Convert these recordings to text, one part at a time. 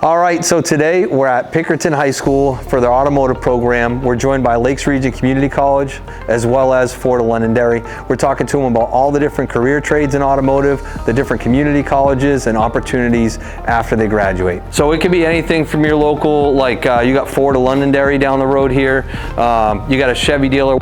All right, so today we're at Pinkerton High School for their automotive program. We're joined by Lakes Region Community College as well as Fort of Londonderry. We're talking to them about all the different career trades in automotive, the different community colleges and opportunities after they graduate. So it could be anything from your local, like you got Fort of Londonderry down the road here. You got a Chevy dealer.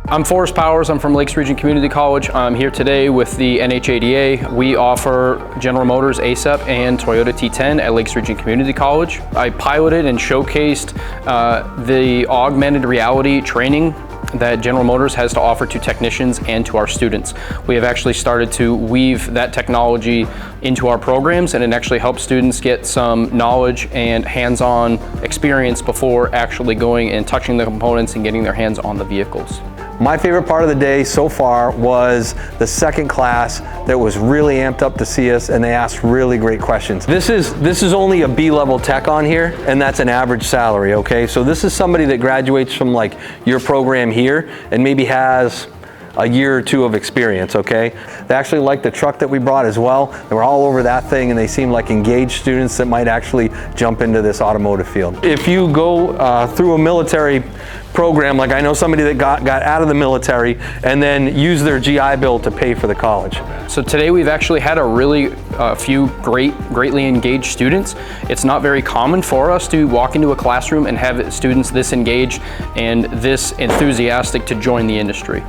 I'm Forrest Powers. I'm from Lakes Region Community College. I'm here today with the NHADA. We offer General Motors ASEP and Toyota T10 at Lakes Region Community College. I piloted and showcased the augmented reality training that General Motors has to offer to technicians and to our students. We have actually started to weave that technology into our programs, and it actually helps students get some knowledge and hands-on experience before actually going and touching the components and getting their hands on the vehicles. My favorite part of the day so far was the second class that was really amped up to see us, and they asked really great questions. This is only a B-level tech on here, and that's an average salary, okay? So this is somebody that graduates from like your program here and maybe has a year or two of experience, okay? They actually liked the truck that we brought as well. They were all over that thing, and they seemed like engaged students that might actually jump into this automotive field. If you go through a military program, like I know somebody that got out of the military and then used their GI Bill to pay for the college. So today we've actually had a few greatly engaged students. It's not very common for us to walk into a classroom and have students this engaged and this enthusiastic to join the industry.